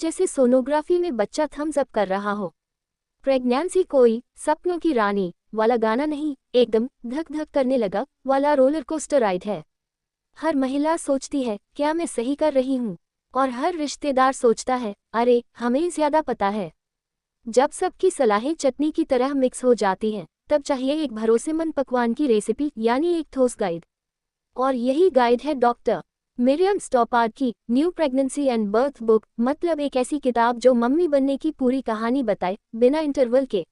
जैसे सोनोग्राफी में बच्चा थम्स अप कर रहा हो। प्रेगनेंसी कोई सपनों की रानी वाला गाना नहीं, एकदम धक धक करने लगा वाला रोलर कोस्टर राइड है। हर महिला सोचती है क्या मैं सही कर रही हूँ, और हर रिश्तेदार सोचता है अरे हमें ज्यादा पता है। जब सबकी सलाहें चटनी की तरह मिक्स हो जाती हैं, तब चाहिए एक भरोसेमंद पकवान की रेसिपी, यानी एक ठोस गाइड। और यही गाइड है डॉक्टर मिरियम स्टोपार्ड की new pregnancy and berth book, मतलब एक ऐसी किताब जो मम्मी बनने की पूरी कहानी बताए बिना इंटरवल के।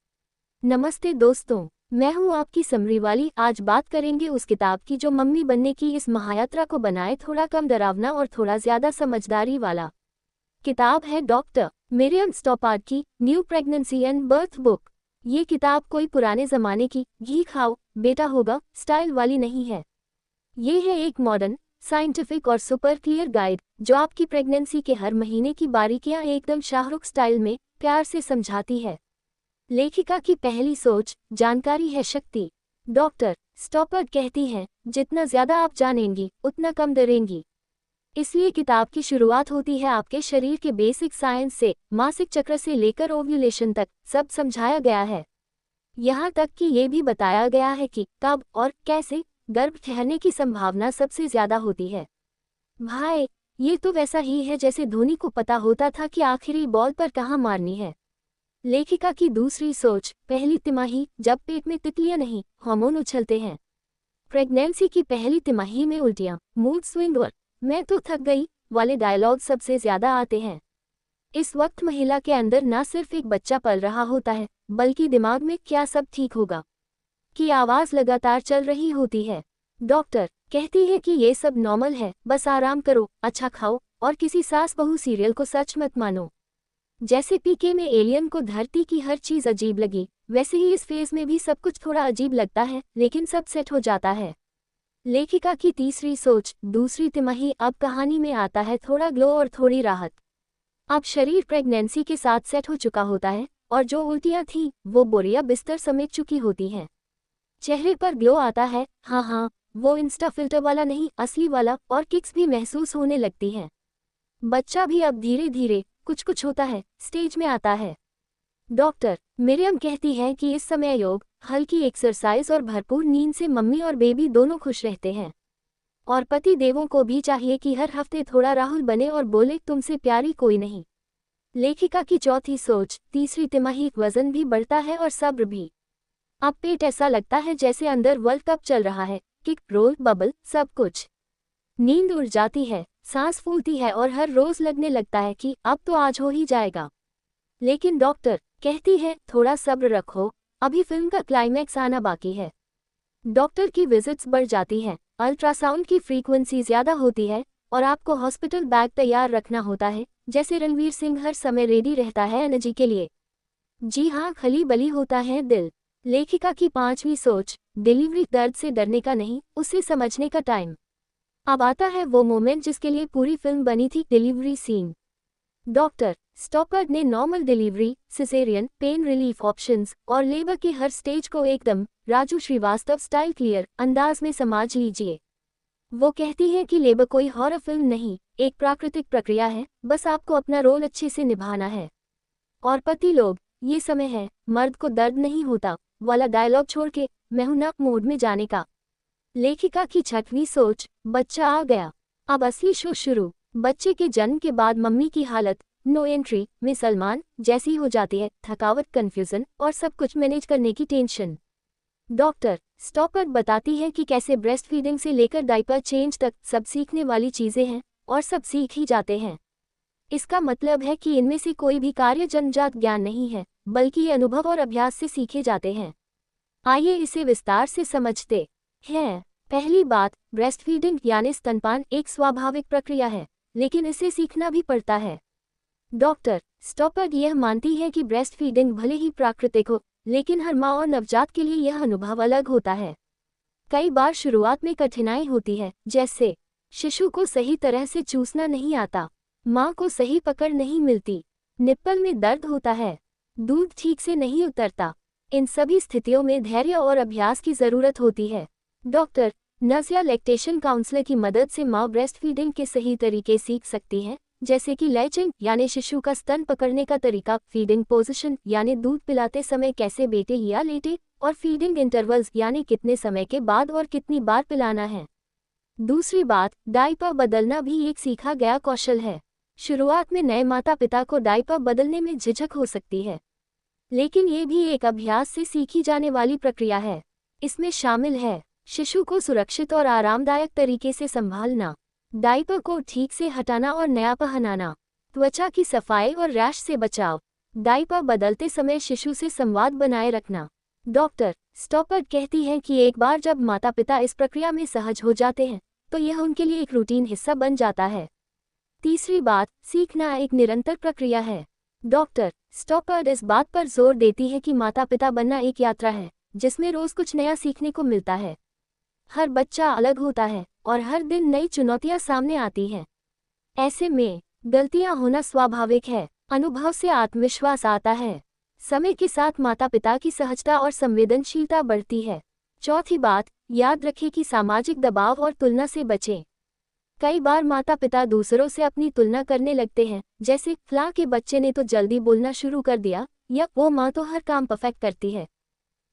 नमस्ते दोस्तों, मैं हूं आपकी समरी वाली। आज बात करेंगे उस किताब की जो मम्मी बनने की इस महायात्रा को बनाए थोड़ा कम डरावना और थोड़ा ज्यादा समझदारी वाला। किताब है डॉक्टर मिरियम स्टोपार्ड की new pregnancy and berth book. ये किताब कोई पुराने जमाने की घी खाओ बेटा होगा स्टाइल वाली नहीं है। ये है एक मॉडर्न, साइंटिफिक और सुपर क्लियर गाइड जो आपकी प्रेगनेंसी के हर महीने की बारीकियां एकदम शाहरुख स्टाइल में प्यार से समझाती है। लेखिका की पहली सोच, जानकारी है शक्ति। डॉक्टर स्टोपार्ड कहती हैं, जितना ज्यादा आप जानेंगी उतना कम डरेंगी। इसलिए किताब की शुरुआत होती है आपके शरीर के बेसिक साइंस से। मासिक चक्र से लेकर ओव्यूलेशन तक सब समझाया गया है। यहाँ तक कि ये भी बताया गया है कि कब और कैसे गर्भ ठहरने की संभावना सबसे ज्यादा होती है। भाई, ये तो वैसा ही है जैसे धोनी को पता होता था कि आखिरी बॉल पर कहाँ मारनी है। लेखिका की दूसरी सोच, पहली तिमाही जब पेट में तितलियां नहीं हार्मोन उछलते हैं। प्रेगनेंसी की पहली तिमाही में उल्टियां, मूड स्विंग और मैं तो थक गई वाले डायलॉग सबसे ज्यादा आते हैं। इस वक्त महिला के अंदर न सिर्फ एक बच्चा पल रहा होता है, बल्कि दिमाग में क्या सब ठीक होगा की आवाज लगातार चल रही होती है। डॉक्टर कहती है कि ये सब नॉर्मल है, बस आराम करो, अच्छा खाओ और किसी सास बहू सीरियल को सच मत मानो। जैसे पीके में एलियन को धरती की हर चीज अजीब लगी, वैसे ही इस फेज में भी सब कुछ थोड़ा अजीब लगता है, लेकिन सब सेट हो जाता है। लेखिका की तीसरी सोच, दूसरी तिमाही। अब कहानी में आता है थोड़ा ग्लो और थोड़ी राहत। अब शरीर प्रेगनेंसी के साथ सेट हो चुका होता है और जो उल्टियां थीं वो बोरिया बिस्तर समेट चुकी होती हैं। चेहरे पर ग्लो आता है, हाँ, वो इंस्टा फिल्टर वाला नहीं, असली वाला, और किक्स भी महसूस होने लगती हैं। बच्चा भी अब धीरे धीरे कुछ कुछ होता है, स्टेज में आता है। डॉक्टर मिरियम कहती है कि इस समय योग, हल्की एक्सरसाइज और भरपूर नींद से मम्मी और बेबी दोनों खुश रहते हैं। और पति देवों को भी चाहिए कि हर हफ्ते थोड़ा राहुल बने और बोले तुमसे प्यारी कोई नहीं। लेखिका की चौथी सोच, तीसरी तिमाही। वजन भी बढ़ता है और सब्र भी। अब पेट ऐसा लगता है जैसे अंदर वर्ल्ड कप चल रहा है, किक रोल बबल सब कुछ। नींद उड़ जाती है, सांस फूलती है और हर रोज लगने लगता है कि अब तो आज हो ही जाएगा। लेकिन डॉक्टर कहती है थोड़ा सब्र रखो, अभी फिल्म का क्लाइमैक्स आना बाकी है। डॉक्टर की विजिट्स बढ़ जाती हैं, अल्ट्रासाउंड की फ्रीक्वेंसी ज्यादा होती है और आपको हॉस्पिटल बैग तैयार रखना होता है, जैसे रणवीर सिंह हर समय रेडी रहता है एनर्जी के लिए। जी हाँ, खली बली होता है दिल। लेखिका की पांचवी सोच, डिलीवरी दर्द से डरने का नहीं, उसे समझने का टाइम। अब आता है वो मोमेंट जिसके लिए पूरी फिल्म बनी थी, डिलीवरी सीन। डॉक्टर स्टोपार्ड ने normal delivery, caesarean, pain relief options और लेबर के हर स्टेज को एकदम राजू श्रीवास्तव स्टाइल क्लियर अंदाज में समझ लीजिए। वो कहती है कि लेबर कोई हॉरर फिल्म नहीं, एक प्राकृतिक प्रक्रिया है, बस आपको अपना रोल अच्छे से निभाना है। और पति लोग, ये समय है मर्द को दर्द नहीं होता वाला डायलॉग छोड़ के मैं हूं ना मोड में जाने का। लेखिका की छठवीं सोच, बच्चा आ गया, अब असली शो शुरू। बच्चे के जन्म के बाद मम्मी की हालत नो एंट्री में सलमान जैसी हो जाती है, थकावट, कंफ्यूजन और सब कुछ मैनेज करने की टेंशन। डॉक्टर स्टोपार्ड बताती है कि कैसे ब्रेस्ट फीडिंग से लेकर डायपर चेंज तक सब सीखने वाली चीजें हैं और सब सीख ही जाते हैं। इसका मतलब है कि इनमें से कोई भी कार्य जन्मजात ज्ञान नहीं है, बल्कि ये अनुभव और अभ्यास से सीखे जाते हैं। आइए इसे विस्तार से समझते हैं। पहली बात, ब्रेस्ट फीडिंग यानी स्तनपान एक स्वाभाविक प्रक्रिया है, लेकिन इसे सीखना भी पड़ता है। डॉक्टर स्टोपार्ड यह मानती है कि ब्रेस्ट फीडिंग भले ही प्राकृतिक हो, लेकिन हर माँ और नवजात के लिए यह अनुभव अलग होता है। कई बार शुरुआत में कठिनाई होती है, जैसे शिशु को सही तरह से चूसना नहीं आता, माँ को सही पकड़ नहीं मिलती, निप्पल में दर्द होता है, दूध ठीक से नहीं उतरता। इन सभी स्थितियों में धैर्य और अभ्यास की जरूरत होती है। डॉक्टर नर्स या लैक्टेशन काउंसलर की मदद से माँ ब्रेस्ट फीडिंग के सही तरीके सीख सकती है, जैसे कि लैचिंग यानी शिशु का स्तन पकड़ने का तरीका, फीडिंग पोजीशन यानी दूध पिलाते समय कैसे बैठे या लेटे, और फीडिंग इंटरवल्स यानी कितने समय के बाद और कितनी बार पिलाना है। दूसरी बात, डायपर बदलना भी एक सीखा गया कौशल है। शुरुआत में नए माता पिता को डायपर बदलने में झिझक हो सकती है, लेकिन ये भी एक अभ्यास से सीखी जाने वाली प्रक्रिया है। इसमें शामिल है शिशु को सुरक्षित और आरामदायक तरीके से संभालना, डायपर को ठीक से हटाना और नया पहनाना, त्वचा की सफाई और रैश से बचाव, डायपर बदलते समय शिशु से संवाद बनाए रखना। डॉक्टर स्टॉपर्ट कहती हैं कि एक बार जब माता पिता इस प्रक्रिया में सहज हो जाते हैं तो यह उनके लिए एक रूटीन हिस्सा बन जाता है। तीसरी बात, सीखना एक निरंतर प्रक्रिया है। डॉक्टर स्टॉपर्ट इस बात पर जोर देती है कि माता पिता बनना एक यात्रा है जिसमें रोज कुछ नया सीखने को मिलता है। हर बच्चा अलग होता है और हर दिन नई चुनौतियां सामने आती हैं। ऐसे में गलतियां होना स्वाभाविक है। अनुभव से आत्मविश्वास आता है। समय के साथ माता पिता की सहजता और संवेदनशीलता बढ़ती है। चौथी बात, याद रखें कि सामाजिक दबाव और तुलना से बचें। कई बार माता पिता दूसरों से अपनी तुलना करने लगते हैं, जैसे फलां के बच्चे ने तो जल्दी बोलना शुरू कर दिया, या वो माँ तो हर काम परफेक्ट करती है।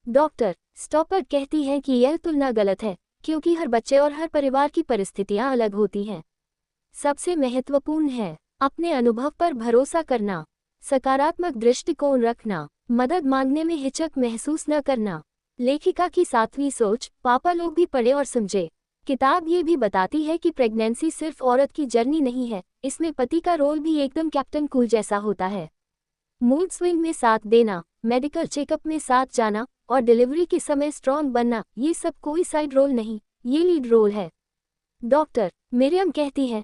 डॉक्टर स्टॉपर्ट कहती हैं कि यह तुलना गलत है, क्योंकि हर बच्चे और हर परिवार की परिस्थितियां अलग होती हैं। सबसे महत्वपूर्ण है अपने अनुभव पर भरोसा करना, सकारात्मक दृष्टिकोण रखना, मदद मांगने में हिचक महसूस न करना। लेखिका की 7वीं सोच, पापा लोग भी पढ़े और समझे। किताब ये भी बताती है कि प्रेगनेंसी सिर्फ औरत की जर्नी नहीं है, इसमें पति का रोल भी एकदम कैप्टन कूल जैसा होता है। मूड स्विंग में साथ देना, मेडिकल चेकअप में साथ जाना और डिलीवरी के समय स्ट्रॉन्ग बनना, ये सब कोई साइड रोल नहीं, ये लीड रोल है। डॉक्टर मरियम कहती है,